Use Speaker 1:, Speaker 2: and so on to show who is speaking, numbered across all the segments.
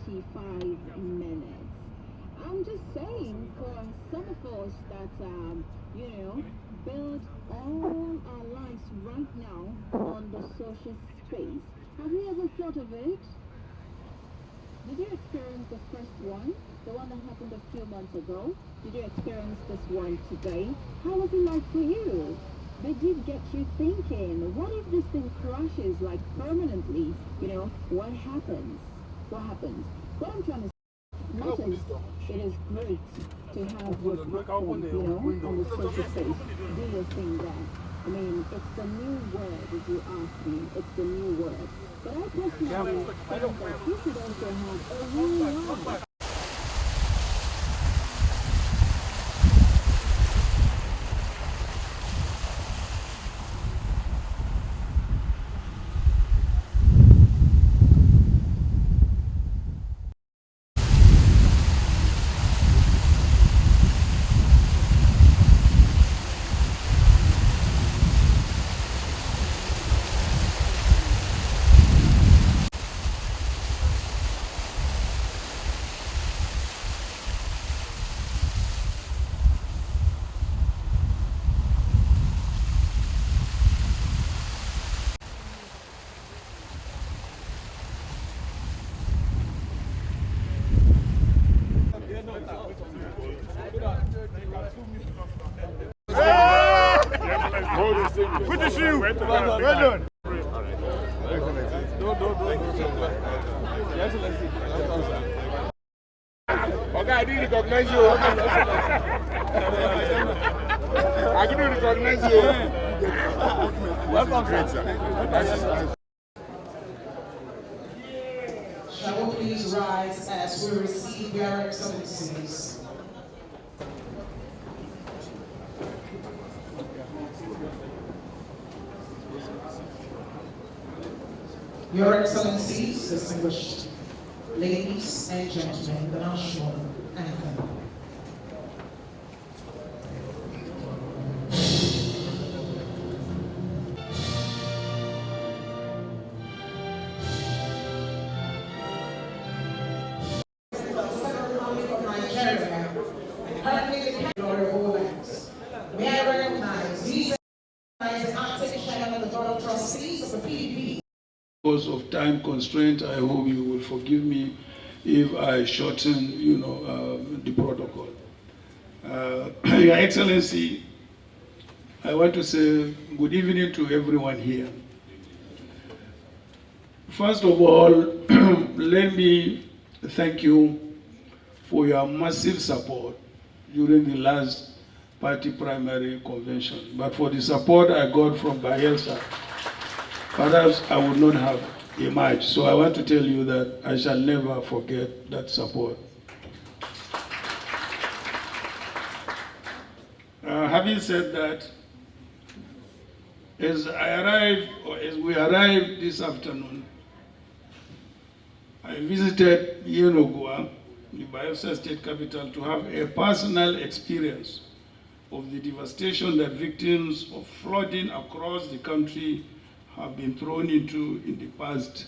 Speaker 1: 45 minutes. I'm just saying, for some of us that, build all our lives right now on the social space, have you ever thought of it? Did you experience the first one? The one that happened a few months ago? Did you experience this one today? How was it like for you? Did it get you thinking, what if this thing crashes like permanently? What happens? What happens? What I'm trying to say, not as it is great to have your platform, on the social space, do your thing there. I mean, it's the new word, if you ask me. It's the new word. But I personally think that you should also have a real life.
Speaker 2: Good to see you. Well done. Okay, I didn't recognize you. I didn't recognize you. Welcome, great sir.
Speaker 3: Shall we please rise as we receive their excellencies? Your Excellencies, distinguished ladies and gentlemen, the national anthem. May I recognize these acting chairman of the board of trustees of the PDP.
Speaker 4: Because of time constraint, I hope you will forgive me if I shorten, the protocol. Your Excellency, I want to say good evening to everyone here. First of all, let me thank you for your massive support during the last party primary convention. But for the support I got from Bayelsa, perhaps I would not have emerged. So I want to tell you that I shall never forget that support. Having said that, as we arrived this afternoon, I visited Yenogua, the Bayelsa state capital, to have a personal experience of the devastation that victims of flooding across the country have been thrown into in the past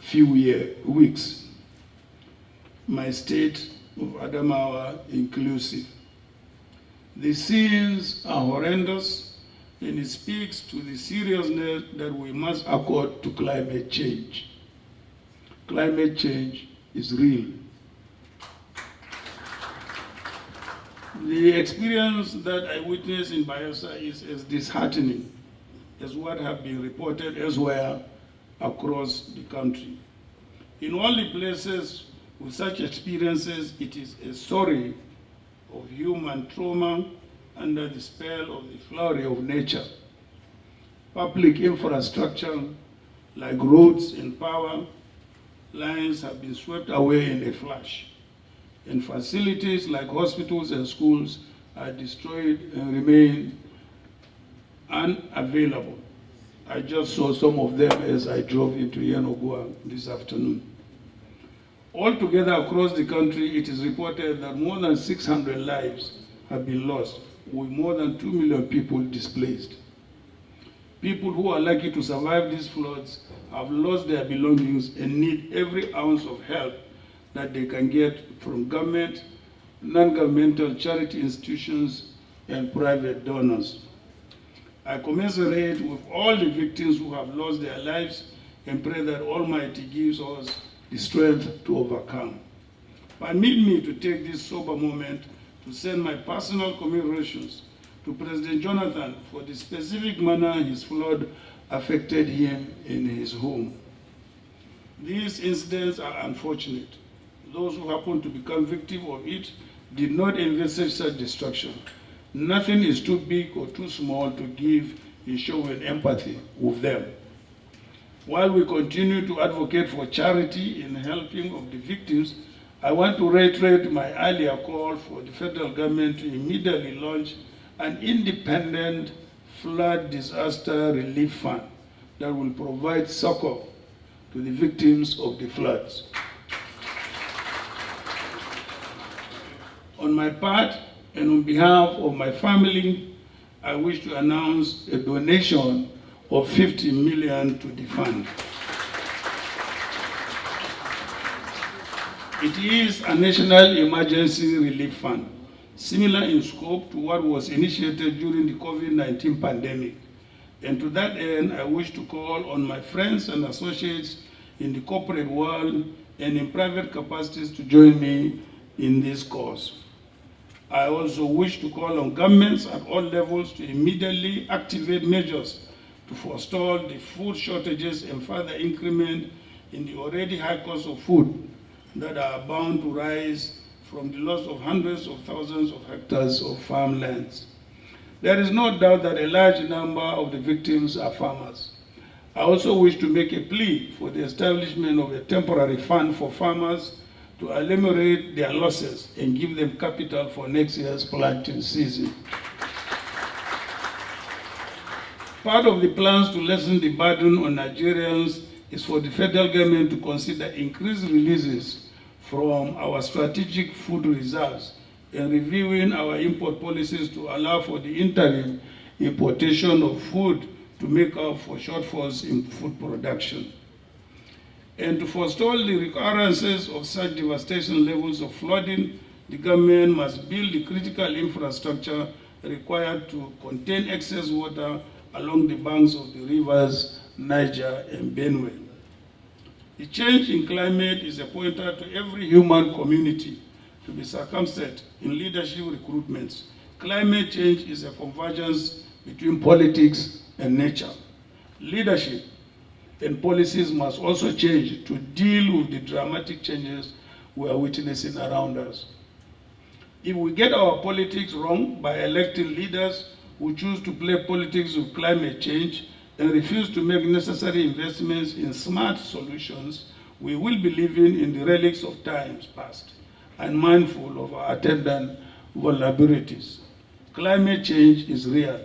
Speaker 4: few weeks. My state of Adamawa inclusive. The scenes are horrendous, and it speaks to the seriousness that we must accord to climate change. Climate change is real. The experience that I witnessed in Bayelsa is as disheartening as what have been reported elsewhere across the country. In all the places with such experiences, it is a story of human trauma under the spell of the flurry of nature. Public infrastructure like roads and power lines have been swept away in a flash, and facilities like hospitals and schools are destroyed and remain unavailable. I just saw some of them as I drove into Yenogua this afternoon. Altogether across the country, it is reported that more than 600 lives have been lost, with more than 2 million people displaced. People who are lucky to survive these floods have lost their belongings and need every ounce of help that they can get from government, non-governmental charity institutions, and private donors. I commiserate with all the victims who have lost their lives and pray that Almighty gives us the strength to overcome. Permit me to take this sober moment to send my personal commiserations to President Jonathan for the specific manner his flood affected him in his home. These incidents are unfortunate. Those who happen to become victims of it did not envisage such destruction. Nothing is too big or too small to give a show of empathy with them. While we continue to advocate for charity in helping of the victims, I want to reiterate my earlier call for the federal government to immediately launch an independent flood disaster relief fund that will provide succor to the victims of the floods. On my part, and on behalf of my family, I wish to announce a donation of 50 million to the fund. It is a national emergency relief fund, similar in scope to what was initiated during the COVID-19 pandemic. And to that end, I wish to call on my friends and associates in the corporate world and in private capacities to join me in this cause. I also wish to call on governments at all levels to immediately activate measures to forestall the food shortages and further increment in the already high cost of food that are bound to rise from the loss of hundreds of thousands of hectares of farmlands. There is no doubt that a large number of the victims are farmers. I also wish to make a plea for the establishment of a temporary fund for farmers to eliminate their losses and give them capital for next year's planting season. Part of the plans to lessen the burden on Nigerians is for the federal government to consider increased releases from our strategic food reserves and reviewing our import policies to allow for the interim importation of food to make up for shortfalls in food production. And to forestall the recurrences of such devastation levels of flooding, the government must build the critical infrastructure required to contain excess water along the banks of the rivers Niger and Benue. The change in climate is a pointer to every human community to be circumspect in leadership recruitments. Climate change is a convergence between politics and nature. Leadership and policies must also change to deal with the dramatic changes we are witnessing around us. If we get our politics wrong by electing leaders who choose to play politics with climate change and refuse to make necessary investments in smart solutions, we will be living in the relics of times past and mindful of our attendant vulnerabilities. Climate change is real,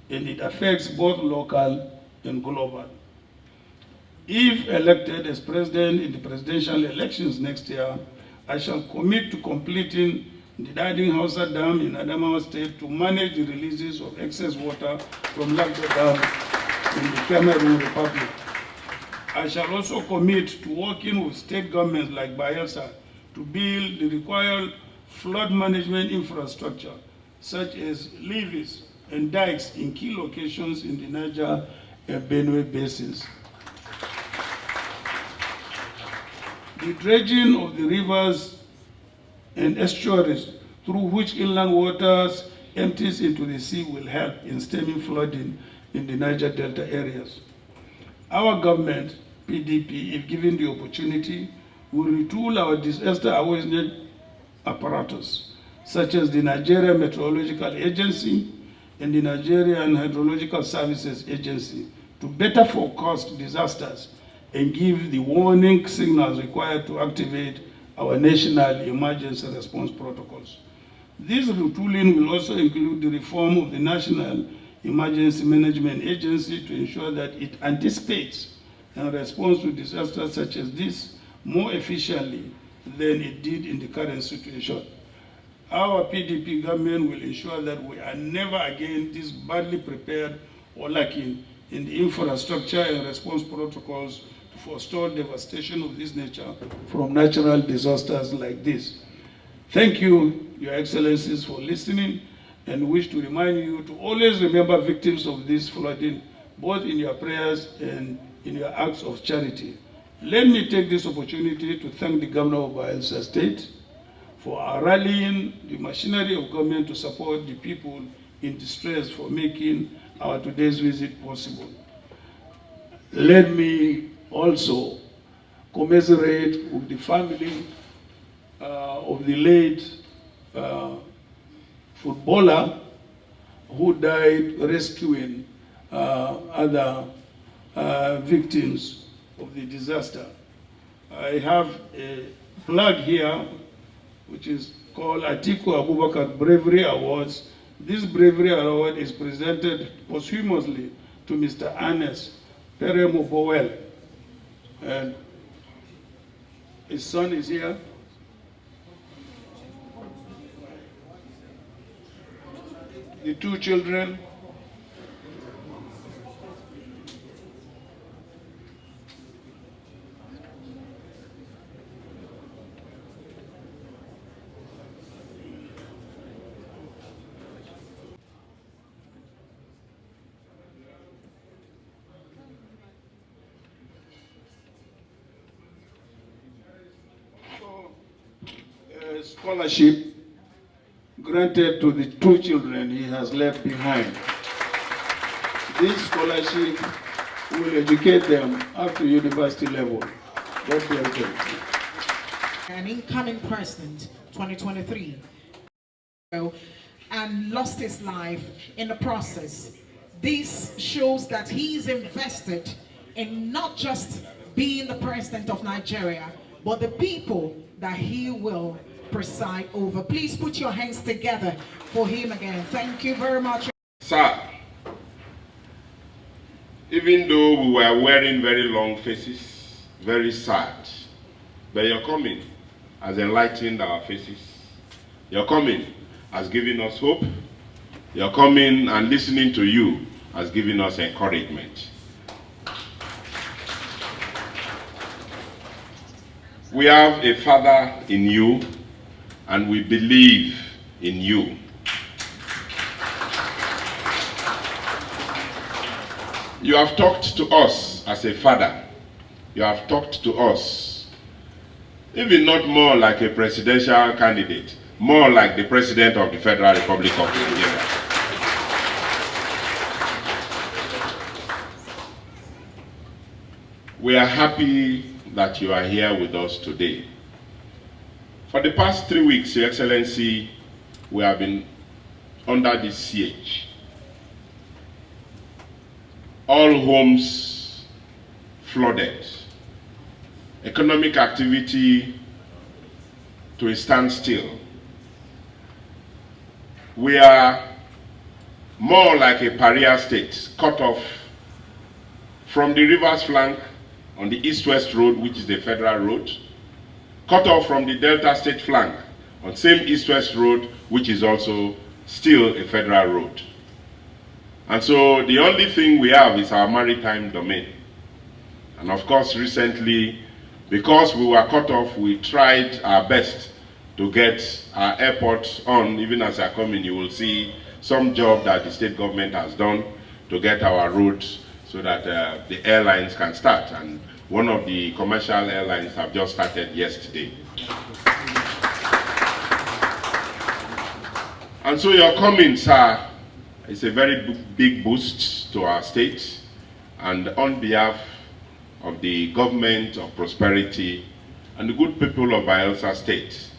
Speaker 4: and it affects both local and global. If elected as president in the presidential elections next year, I shall commit to completing the Dadin Hausa Dam in Adamawa State to manage the releases of excess water from Lagdo Dam in the Cameroon Republic. I shall also commit to working with state governments like Bayelsa to build the required flood management infrastructure, such as levees and dikes in key locations in the Niger and Benue basins. The dredging of the rivers and estuaries through which inland waters empties into the sea will help in stemming flooding in the Niger Delta areas. Our government, PDP, if given the opportunity, will retool our disaster awareness apparatus, such as the Nigeria Meteorological Agency and the Nigerian Hydrological Services Agency, to better forecast disasters and give the warning signals required to activate our national emergency response protocols. This retooling will also include the reform of the National Emergency Management Agency to ensure that it anticipates and responds to disasters such as this more efficiently than it did in the current situation. Our PDP government will ensure that we are never again this badly prepared or lacking in the infrastructure and response protocols to forestall devastation of this nature from natural disasters like this. Thank you, Your Excellencies, for listening, and wish to remind you to always remember victims of this flooding, both in your prayers and in your acts of charity. Let me take this opportunity to thank the Governor of Bayelsa State for rallying the machinery of government to support the people in distress for making our today's visit possible. Let me also commiserate with the family of the late footballer who died rescuing other victims of the disaster. I have a plug here which is called Atiku Bravery Awards. This Bravery Award is presented posthumously to Mr. Ernest Powell, and his son is here. The two children. Scholarship granted to the two children he has left behind. This scholarship will educate them up to university level. God bless them.
Speaker 3: An incoming president, 2023, and lost his life in the process. This shows that he is invested in not just being the president of Nigeria, but the people that he will preside over. Please put your hands together for him again. Thank you very much.
Speaker 5: Sir, even though we were wearing very long faces, very sad, but your coming has enlightened our faces. Your coming has given us hope. Your coming and listening to you has given us encouragement. We have a father in you, and we believe in you. You have talked to us as a father. You have talked to us, even not more like a presidential candidate, more like the President of the Federal Republic of Nigeria. We are happy that you are here with us today. For the past 3 weeks, Your Excellency, we have been under this siege. All homes flooded. Economic activity to a standstill. We are more like a pariah state, cut off from the river's flank on the east-west road, which is the federal road, cut off from the Delta State flank on same east-west road, which is also still a federal road. And so the only thing we have is our maritime domain. And of course, recently, because we were cut off, we tried our best to get our airport on. Even as I come in, you will see some job that the state government has done to get our roads so that the airlines can start. And one of the commercial airlines have just started yesterday. And so your coming, sir, is a very big boost to our state. And on behalf of the government of prosperity and the good people of Bayelsa State,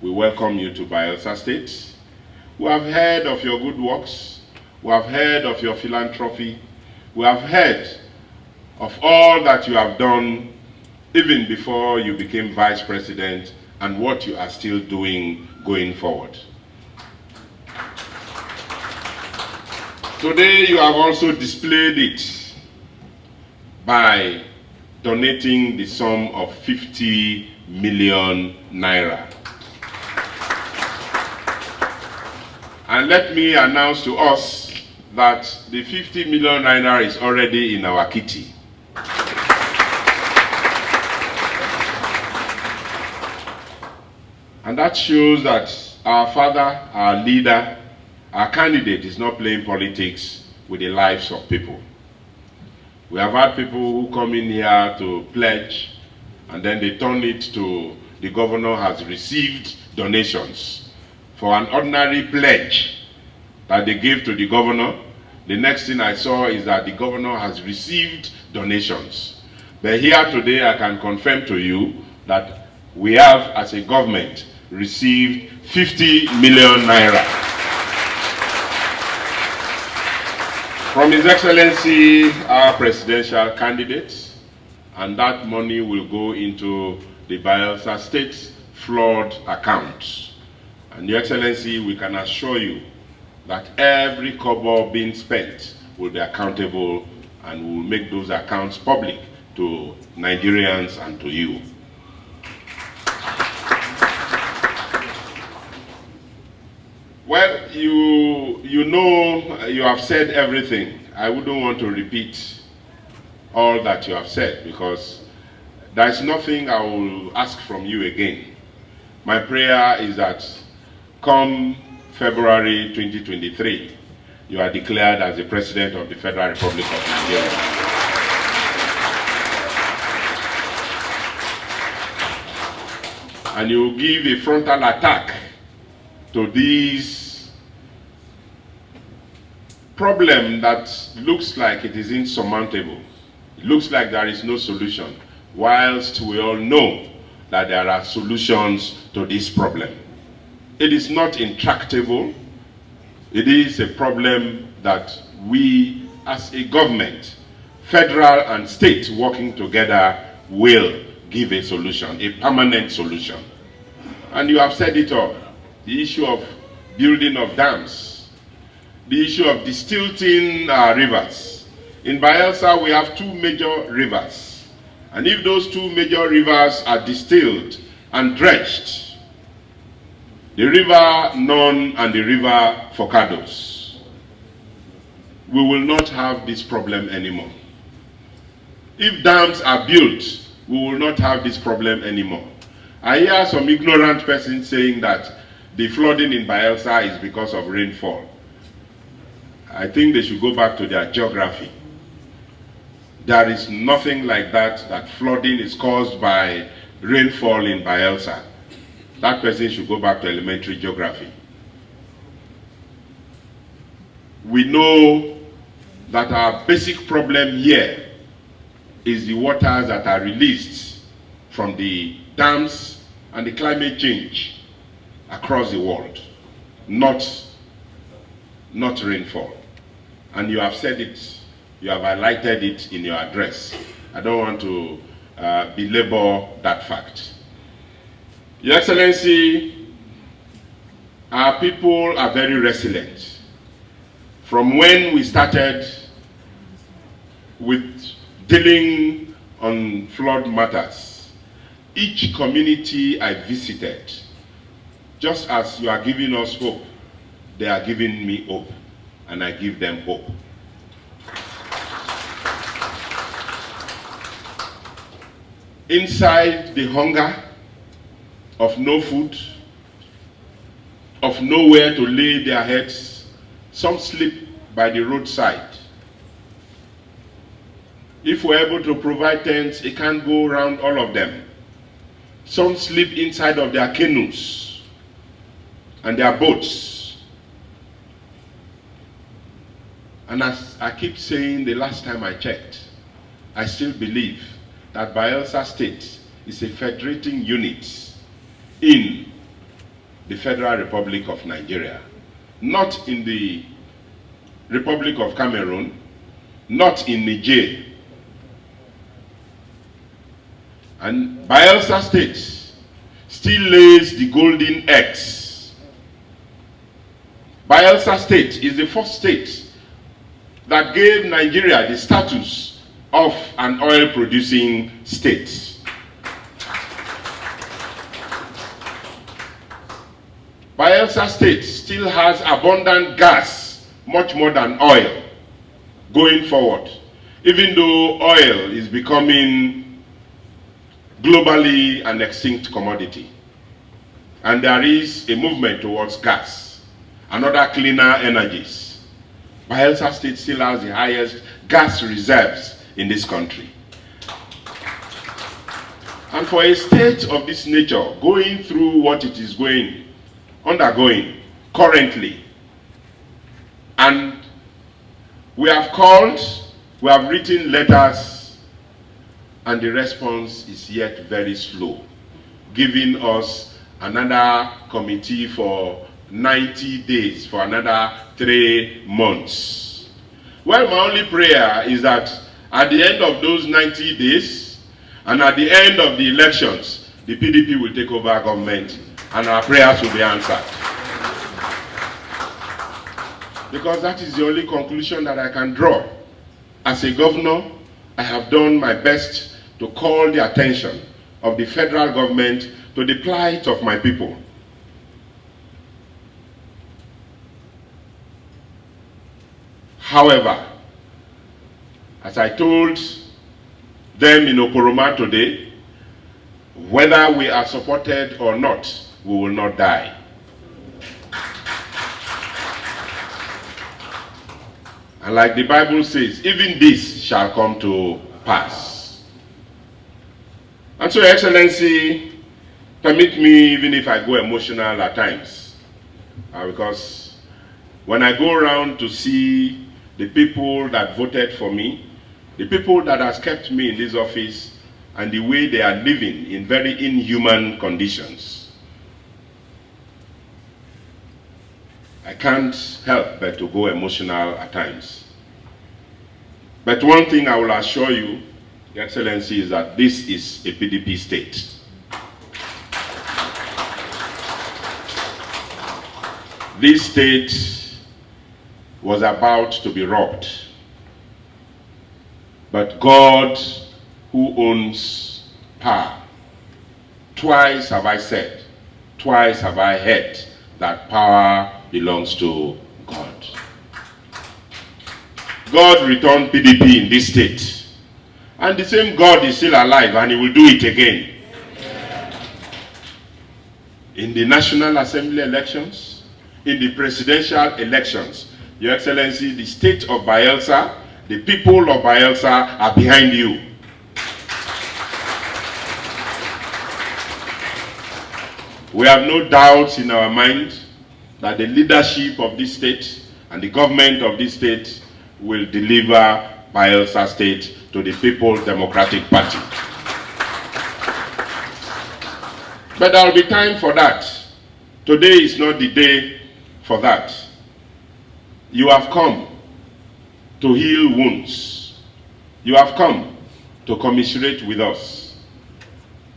Speaker 5: we welcome you to Bayelsa State. We have heard of your good works. We have heard of your philanthropy. We have heard of all that you have done even before you became vice president and what you are still doing going forward. Today you have also displayed it by donating the sum of 50 million naira. And let me announce to us that the 50 million naira is already in our kitty. And that shows that our father, our leader, our candidate is not playing politics with the lives of people. We have had people who come in here to pledge, and then they turn it to the governor has received donations. For an ordinary pledge that they gave to the governor, the next thing I saw is that the governor has received donations. But here today I can confirm to you that we have, as a government, received 50 million naira from His Excellency, our presidential candidate, and that money will go into the Bayelsa State flood account. And Your Excellency, we can assure you that every kobo being spent will be accountable, and we will make those accounts public to Nigerians and to you. Well, you know, you have said everything. I wouldn't want to repeat all that you have said, because there is nothing I will ask from you again. My prayer is that come February 2023, you are declared as the President of the Federal Republic of Nigeria. And you will give a frontal attack to this problem that looks like it is insurmountable. It looks like there is no solution, whilst we all know that there are solutions to this problem. It is not intractable. It is a problem that we, as a government, federal and state working together, will give a solution, a permanent solution. And you have said it all. The issue of building of dams, the issue of distilling rivers. In Bayelsa, we have two major rivers. And if those two major rivers are distilled and dredged, the river Non and the river Forcados, we will not have this problem anymore. If dams are built, we will not have this problem anymore. I hear some ignorant person saying that the flooding in Bayelsa is because of rainfall. I think they should go back to their geography. There is nothing like that, that flooding is caused by rainfall in Bayelsa. That person should go back to elementary geography. We know that our basic problem here is the waters that are released from the dams and the climate change across the world, not rainfall. And you have said it, you have highlighted it in your address. I don't want to belabor that fact. Your Excellency, our people are very resilient. From when we started with dealing on flood matters, each community I visited, just as you are giving us hope, they are giving me hope, and I give them hope. Inside the hunger of no food, of nowhere to lay their heads, some sleep by the roadside. If we're able to provide tents, it can't go around all of them. Some sleep inside of their canoes and their boats. And as I keep saying, the last time I checked, I still believe that Bayelsa State is a federating unit in the Federal Republic of Nigeria, not in the Republic of Cameroon, not in Niger. And Bayelsa State still lays the golden eggs. Bayelsa State is the first state that gave Nigeria the status of an oil-producing state. Bayelsa State still has abundant gas, much more than oil, going forward, even though oil is becoming globally an extinct commodity. and there is a movement towards gas and other cleaner energies. Bayelsa State still has the highest gas reserves in this country. And for a state of this nature, going through what it is undergoing currently, and we have called, we have written letters, and the response is yet very slow, giving us another committee for 90 days, for another 3 months. Well, my only prayer is that at the end of those 90 days, and at the end of the elections, the PDP will take over government, and our prayers will be answered. Because that is the only conclusion that I can draw. As a governor, I have done my best to call the attention of the federal government to the plight of my people. However, as I told them in Oporoma today, whether we are supported or not, we will not die. And like the Bible says, even this shall come to pass. And so, Your Excellency, permit me, even if I go emotional at times, because when I go around to see the people that voted for me, the people that has kept me in this office, and the way they are living in very inhuman conditions, I can't help but to go emotional at times. But one thing I will assure you, Your Excellency, is that this is a PDP state. This state was about to be robbed. But God, who owns power, twice have I said, twice have I heard that power belongs to God. God returned PDP in this state. And the same God is still alive, and he will do it again. In the National Assembly elections, in the presidential elections, Your Excellency, the state of Bayelsa, the people of Bayelsa are behind you. We have no doubts in our mind that the leadership of this state and the government of this state will deliver Bayelsa State to the People's Democratic Party. But there will be time for that. Today is not the day for that. You have come to heal wounds. You have come to commiserate with us.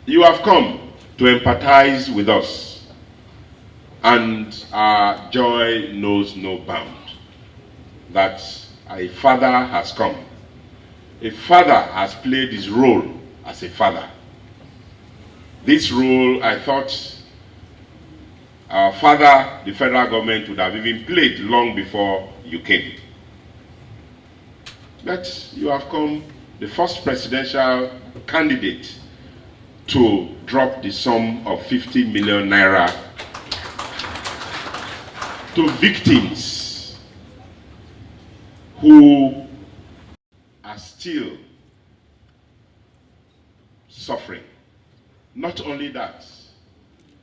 Speaker 5: You have come to empathize with us. And our joy knows no bound. That a father has come. A father has played his role as a father. This role, I thought, our father, the federal government, would have even played long before you came. But you have come, the first presidential candidate to drop the sum of 50 million naira to victims who are still suffering. Not only that,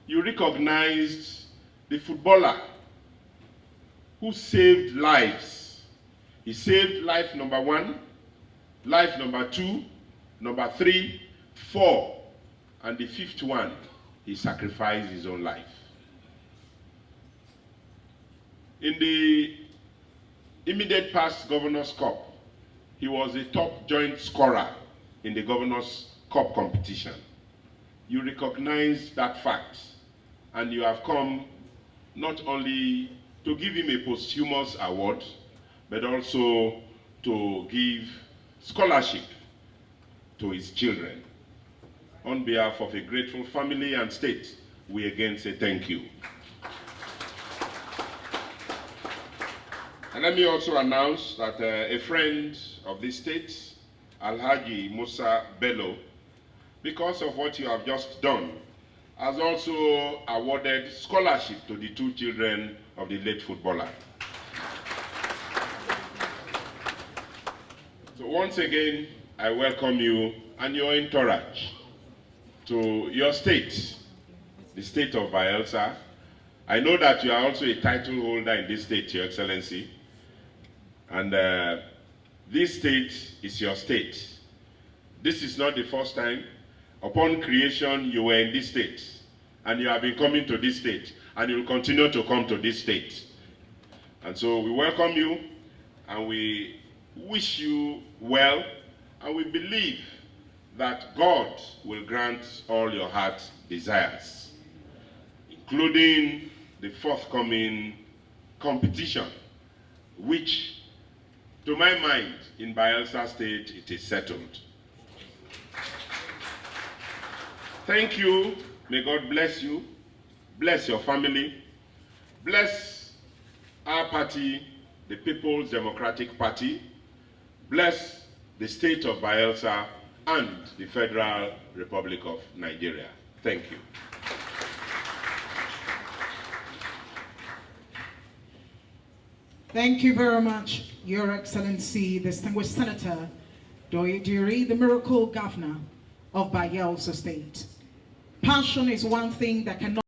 Speaker 5: you recognized the footballer who saved lives. He saved life number 1, life number 2, number 3, 4, and the 5th one, he sacrificed his own life. In the immediate past Governor's Cup, he was a top joint scorer in the Governor's Cup competition. You recognize that fact, and you have come not only to give him a posthumous award, but also to give scholarship to his children. On behalf of a grateful family and state, we again say thank you. And let me also announce that a friend of this state, Alhaji Musa Bello, because of what you have just done, has also awarded scholarship to the 2 children of the late footballer. So once again, I welcome you and your entourage to your state, the state of Bayelsa. I know that you are also a title holder in this state, Your Excellency. And this state is your state. This is not the first time. Upon creation, you were in this state. And you have been coming to this state. And you will continue to come to this state. And so we welcome you. And we wish you well. And we believe that God will grant all your heart's desires, including the forthcoming competition, which, to my mind, in Bayelsa State, it is settled. Thank you. May God bless you, bless your family, bless our party, the People's Democratic Party, bless the state of Bayelsa and the Federal Republic of Nigeria. Thank you.
Speaker 3: Thank you very much, Your Excellency, distinguished Senator Doyediri, the miracle governor of Bayelsa State. Passion is one thing that cannot